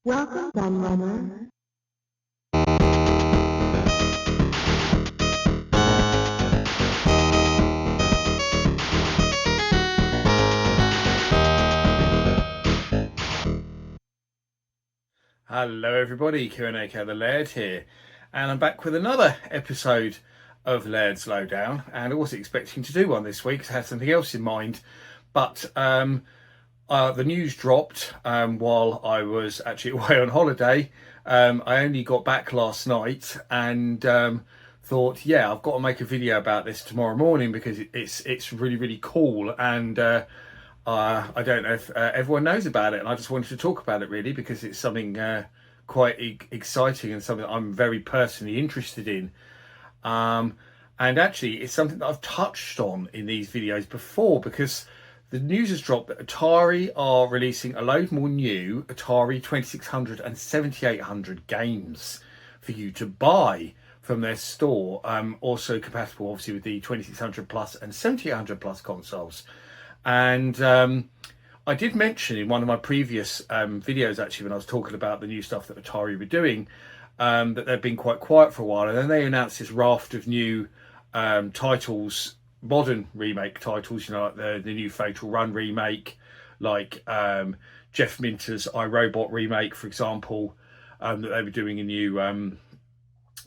Welcome, Gunrunner. Hello everybody, Q&A the Laird here, and I'm back with another episode of Laird's Lowdown, and I wasn't expecting to do one this week because I had something else in mind, but the news dropped while I was actually away on holiday. I only got back last night and thought, yeah, I've got to make a video about this tomorrow morning because it's really cool, and I don't know if everyone knows about it, and I just wanted to talk about it really because it's something quite exciting and something that I'm very personally interested in. And actually, it's something that I've touched on in these videos before because the news has dropped that Atari are releasing a load more new Atari 2600 and 7800 games for you to buy from their store. Also compatible, obviously, with the 2600 plus and 7800 plus consoles. And I did mention in one of my previous videos, actually, when I was talking about the new stuff that Atari were doing, that they've been quite quiet for a while. And then they announced this raft of new titles, modern remake titles, you know, like the new Fatal Run remake, like Jeff Minter's iRobot remake, for example, that they were doing a new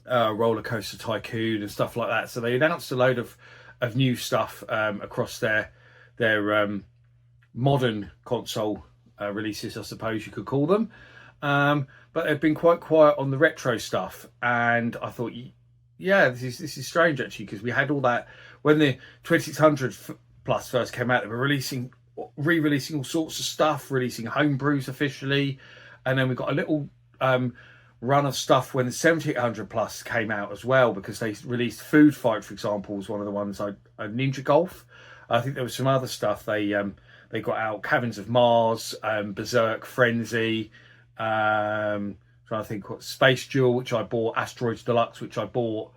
Roller Coaster Tycoon and stuff like that. So they announced a load of new stuff across their modern console releases, I suppose you could call them, but they've been quite quiet on the retro stuff. And I thought, yeah, this is strange actually, because we had all that when the 2600 plus first came out. They were re-releasing all sorts of stuff, releasing homebrews officially, and then we got a little run of stuff when the 7800 plus came out as well, because they released Food Fight, for example, was one of the ones. Ninja Golf, I think there was some other stuff they got out. Caverns of Mars, Berserk, Frenzy, trying to think what, Space Duel, which I bought, Asteroids Deluxe, which I bought.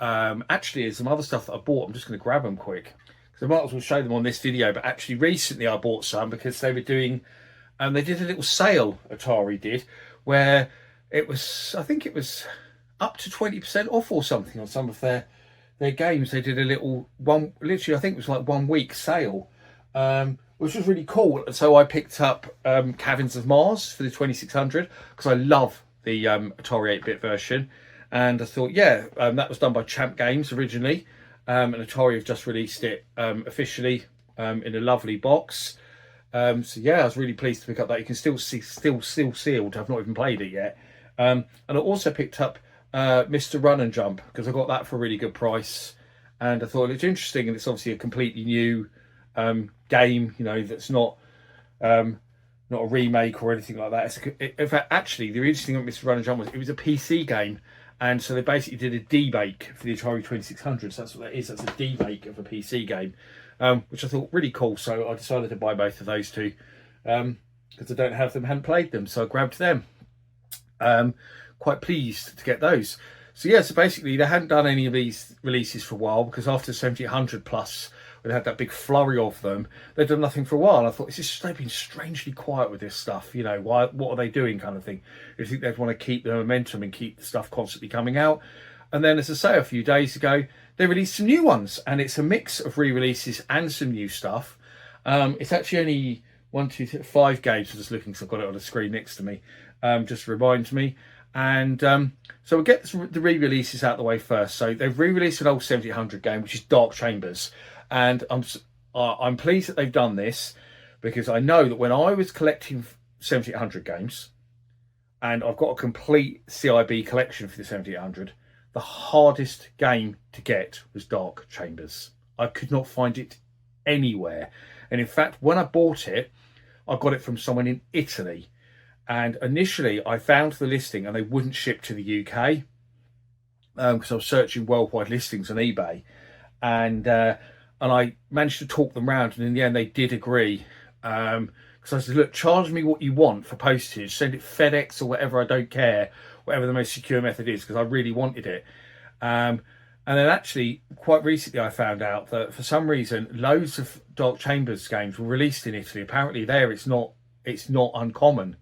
Actually, there's some other stuff that I bought. I'm just going to grab them quick because I might as well show them on this video. But actually, recently I bought some because they were doing, they did a little sale. Atari did, where it was, I think it was up to 20% off or something on some of their games. They did a little one, literally, I think it was like 1 week sale, which was really cool. So I picked up Caverns of Mars for the 2600 because I love the Atari 8-bit version. And I thought, yeah, that was done by Champ Games originally, and Atari have just released it officially in a lovely box. So yeah, I was really pleased to pick up that. You can still see, still sealed. I've not even played it yet. And I also picked up Mr. Run and Jump because I got that for a really good price, and I thought it's interesting, and it's obviously a completely new game, you know, that's not a remake or anything like that. In fact, actually, the interesting thing about Mr. Run and Jump was it was a PC game, and so they basically did a demake for the Atari 2600. So that's what that is. That's a demake of a PC game, which I thought really cool. So I decided to buy both of those two because I don't have them, hadn't played them, so I grabbed them. Quite pleased to get those. So yeah, so basically they hadn't done any of these releases for a while because after 7800 plus, we had that big flurry of them. They've done nothing for a while. And I thought, it's just they've been strangely quiet with this stuff. You know, what are they doing, kind of thing. You think they'd want to keep the momentum and keep the stuff constantly coming out. And then, as I say, a few days ago, they released some new ones, and it's a mix of re-releases and some new stuff. It's actually only 5 games. I'm just looking, so I've got it on the screen next to me. Just reminds me. And so we'll get the re-releases out of the way first. So they've re-released an old 7800 game, which is Dark Chambers. And I'm pleased that they've done this because I know that when I was collecting 7800 games, and I've got a complete CIB collection for the 7800, the hardest game to get was Dark Chambers. I could not find it anywhere. And in fact, when I bought it, I got it from someone in Italy. And initially I found the listing and they wouldn't ship to the UK because I was searching worldwide listings on eBay. And I managed to talk them round, and in the end they did agree. Because I said, look, charge me what you want for postage, send it FedEx or whatever, I don't care, whatever the most secure method is, because I really wanted it. And then actually, quite recently I found out that for some reason, loads of Dark Chambers games were released in Italy. Apparently there it's not uncommon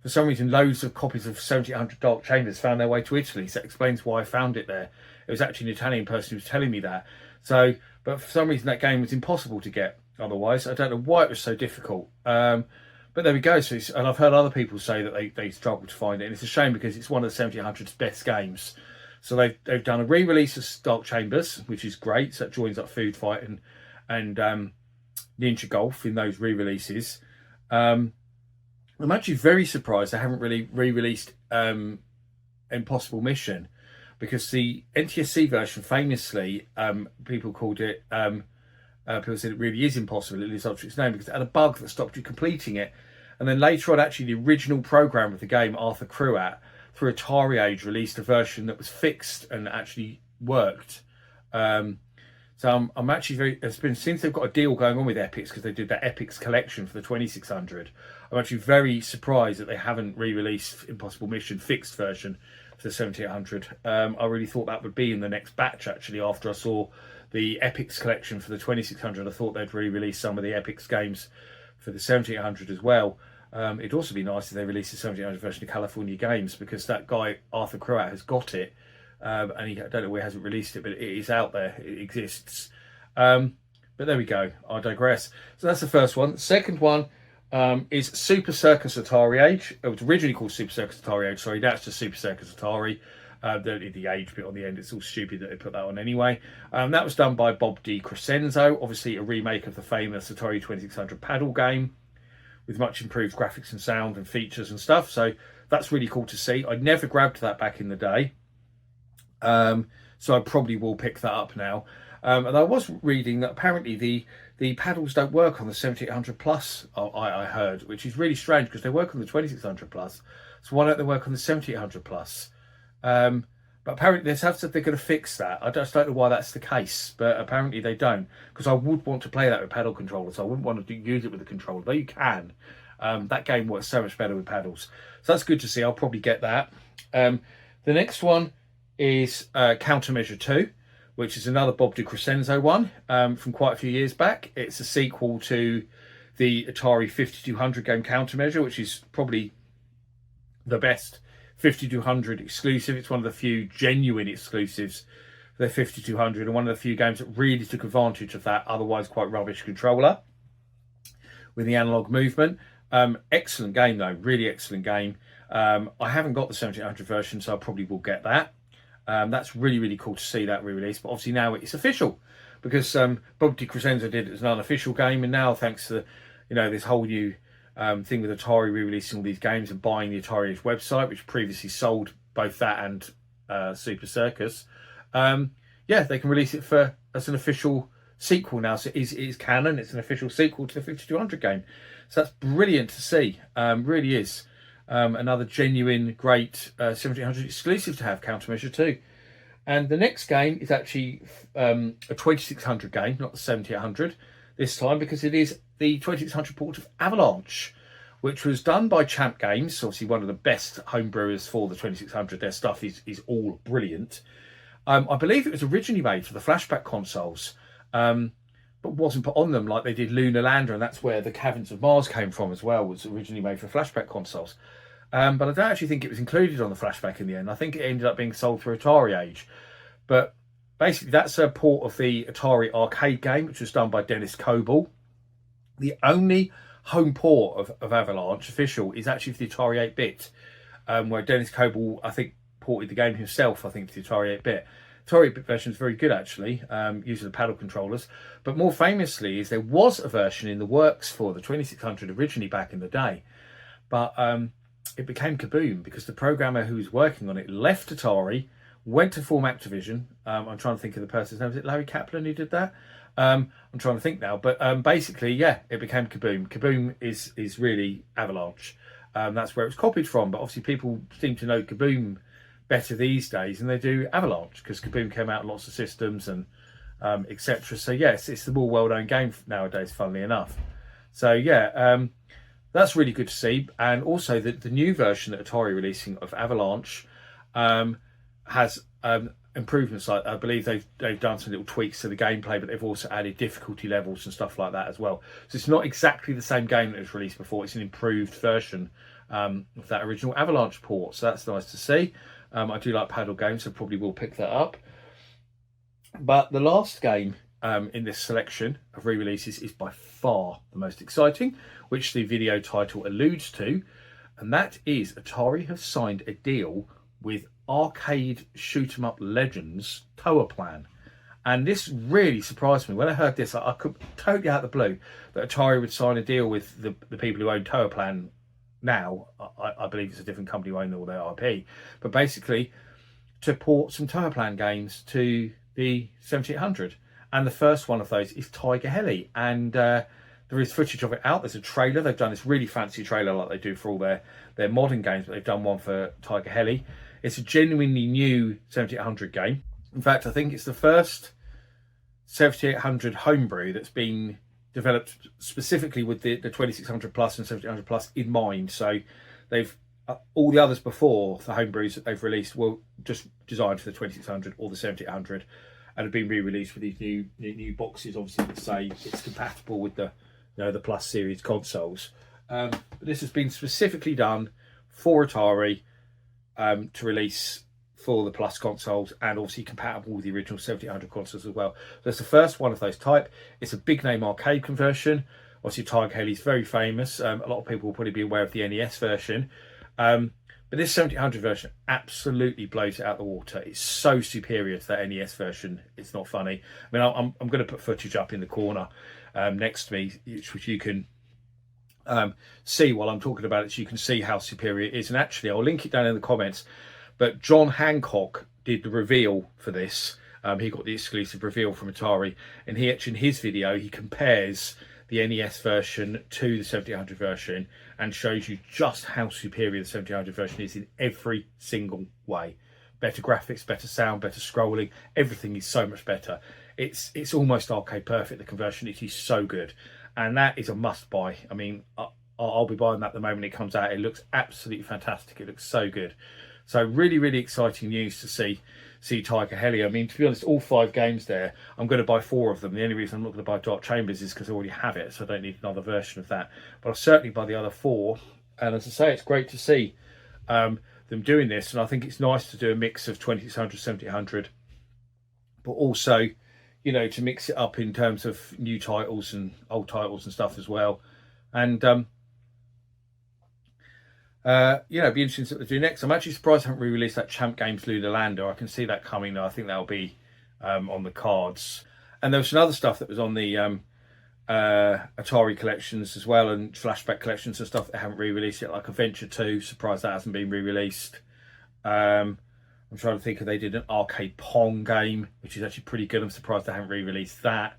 for some reason, loads of copies of 1700 Dark Chambers found their way to Italy. So that explains why I found it there. It was actually an Italian person who was telling me that. So, but for some reason, that game was impossible to get otherwise. I don't know why it was so difficult. But there we go. So, and I've heard other people say that they struggle to find it. And it's a shame because it's one of the 1700's best games. So they've done a re-release of Dark Chambers, which is great. So that joins up Food Fight and Ninja Golf in those re-releases. I'm actually very surprised they haven't really re-released Impossible Mission, because the NTSC version, famously, people called it, people said it really is impossible, it lives up to its name, because it had a bug that stopped you completing it. And then later on, actually, the original programmer of the game, Arthur Cruat, through Atari Age, released a version that was fixed and actually worked. So I'm actually very, it's been since they've got a deal going on with Epix, because they did that Epix collection for the 2600. I'm actually very surprised that they haven't re-released Impossible Mission fixed version for the 7800. I really thought that would be in the next batch, actually, after I saw the Epix collection for the 2600. I thought they'd re-release some of the Epix games for the 7800 as well. It'd also be nice if they released the 7800 version of California Games, because that guy, Arthur Cruat, has got it. And I don't know where he hasn't released it, but it is out there. It exists. But there we go. I digress. So that's the first one. The second one is Super Circus Atari Age. It was originally called Super Circus Atari Age. Sorry, that's just Super Circus Atari. The age bit on the end, it's all stupid that they put that on anyway. That was done by Bob DiCrescenzo. Obviously a remake of the famous Atari 2600 paddle game, with much improved graphics and sound and features and stuff. So that's really cool to see. I never grabbed that back in the day. So I probably will pick that up now. And I was reading that apparently the paddles don't work on the 7800 Plus, I heard, which is really strange, because they work on the 2600 Plus. So why don't they work on the 7800 Plus? But apparently they're going to fix that. I just don't know why that's the case, but apparently they don't, because I would want to play that with paddle controllers. I wouldn't want to use it with a controller, though you can. That game works so much better with paddles. So that's good to see. I'll probably get that. The next one is Countermeasure 2, which is another Bob DiCrescenzo one from quite a few years back. It's a sequel to the Atari 5200 game Countermeasure, which is probably the best 5200 exclusive. It's one of the few genuine exclusives for the 5200, and one of the few games that really took advantage of that otherwise quite rubbish controller with the analog movement. Excellent game though, really excellent game. I haven't got the 1700 version, so I probably will get that. That's really, really cool to see that re-release, but obviously now it's official, because Bob DiCrescenzo did it as an unofficial game, and now thanks to this whole new thing with Atari re-releasing all these games and buying the Atari Age website, which previously sold both that and Super Circus, they can release it as an official sequel now. So it is canon. It's an official sequel to the 5200 game. So that's brilliant to see. Really is. Another genuine great 1700 exclusive to have, Countermeasure 2. And the next game is actually a 2600 game, not the 7800 this time, because it is the 2600 port of Avalanche, which was done by Champ Games, obviously one of the best home brewers for the 2600. Their stuff is all brilliant. I believe it was originally made for the flashback consoles, but wasn't put on them like they did Lunar Lander, and that's where the Caverns of Mars came from as well, was originally made for flashback consoles. But I don't actually think it was included on the flashback in the end. I think it ended up being sold through Atari Age. But basically that's a port of the Atari arcade game, which was done by Dennis Coble. The only home port of Avalanche official is actually for the Atari 8-bit, where Dennis Coble, I think, ported the game himself, I think, to the Atari 8-bit. Atari 8-bit version is very good, actually, using the paddle controllers. But more famously is there was a version in the works for the 2600 originally back in the day. But it became kaboom because the programmer who was working on it left Atari, went to form Activision. I'm trying to think of the person's name. Was it Larry Kaplan who did that? I'm trying to think now. But basically, yeah, it became Kaboom. Kaboom is really Avalanche. That's where it was copied from. But obviously people seem to know Kaboom better these days than they do Avalanche, because Kaboom came out in lots of systems and etc. So yes, it's the more well-known game nowadays, funnily enough. So yeah, that's really good to see. And also the new version that Atari releasing of Avalanche has improvements. Like I believe they've done some little tweaks to the gameplay, but they've also added difficulty levels and stuff like that as well. So it's not exactly the same game that was released before. It's an improved version with that original Avalanche port. So that's nice to see. I do like paddle games, so probably will pick that up. But the last game in this selection of re-releases is by far the most exciting, which the video title alludes to, and that is Atari have signed a deal with arcade shoot 'em up legends Toaplan. And this really surprised me when I heard this. I could totally out of the blue that Atari would sign a deal with the people who own Toaplan now. I believe it's a different company who own all their IP, but basically to port some Toaplan games to the 7800. And the first one of those is Tiger-Heli, and there is footage of it out. There's a trailer. They've done this really fancy trailer like they do for all their modern games, but they've done one for Tiger-Heli. It's a genuinely new 7800 game. In fact, I think it's the first 7800 homebrew that's been developed specifically with the 2600 plus and 7800 plus in mind. So they've all the others before, the homebrews that they've released, were just designed for the 2600 or the 7800 and have been re-released with these new boxes, obviously, that say it's compatible with the the Plus series consoles. But this has been specifically done for Atari to release for the Plus consoles, and obviously compatible with the original 7800 consoles as well. So it's the first one of those type. It's a big name arcade conversion. Obviously Tiger-Heli is very famous. A lot of people will probably be aware of the NES version. But this 7800 version absolutely blows it out the water. It's so superior to that NES version. It's not funny. I mean, I'm going to put footage up in the corner next to me, which you can see while I'm talking about it, so you can see how superior it is. And actually, I'll link it down in the comments. But John Hancock did the reveal for this. He got the exclusive reveal from Atari, and he actually in his video he compares the NES version to the 7800 version and shows you just how superior the 7800 version is in every single way. Better graphics, better sound, better scrolling, everything is so much better. It's almost arcade perfect, the conversion. It is so good, and that is a must buy. I mean, I'll be buying that the moment it comes out. It looks absolutely fantastic. It looks so good. So really, really exciting news to see Tiger-Heli. I mean, to be honest, all 5 games there, I'm going to buy 4 of them. The only reason I'm not going to buy Dark Chambers is because I already have it, so I don't need another version of that. But I'll certainly buy the other 4. And as I say, it's great to see them doing this. And I think it's nice to do a mix of 2600, 7800, but also, to mix it up in terms of new titles and old titles and stuff as well. And it'd be interesting to do next. I'm actually surprised I haven't re-released that Champ Games Lunar Lander. I can see that coming though. I think that'll be on the cards. And there was some other stuff that was on the Atari collections as well, and flashback collections and stuff that haven't re-released yet, like Adventure 2. Surprised that hasn't been re-released. I'm trying to think if they did an arcade Pong game, which is actually pretty good. I'm surprised they haven't re-released that.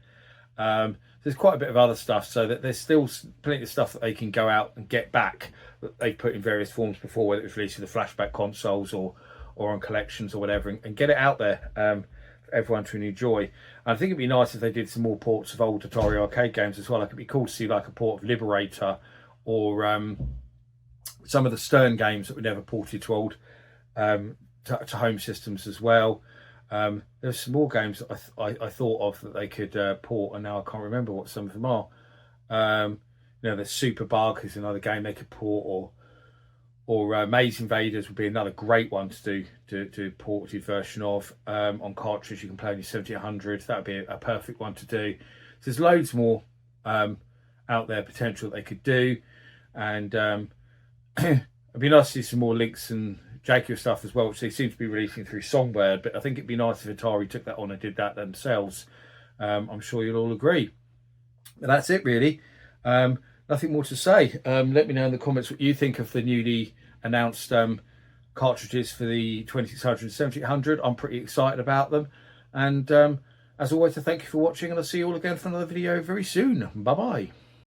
There's quite a bit of other stuff, so that there's still plenty of stuff that they can go out and get back that they've put in various forms before, whether it was released with the flashback consoles or on collections or whatever, and get it out there for everyone to enjoy. And I think it'd be nice if they did some more ports of old Atari arcade games as well. Like, it'd be cool to see like a port of Liberator or some of the Stern games that were never ported to old to home systems as well. There's some more games that I thought of that they could port, and now I can't remember what some of them are. There's Super Bug is another game they could port, or Maze Invaders would be another great one to do ported version of on cartridge. You can play on your 7800. That would be a perfect one to do. So there's loads more out there potential that they could do, and it'd be nice to see some more links and Jaguar stuff as well, which they seem to be releasing through Songbird. But I think it'd be nice if Atari took that on and did that themselves. I'm sure you'll all agree. But that's it, really. Nothing more to say. Let me know in the comments what you think of the newly announced cartridges for the 2600 and 7800. I'm pretty excited about them. And as always, I thank you for watching, and I'll see you all again for another video very soon. Bye-bye.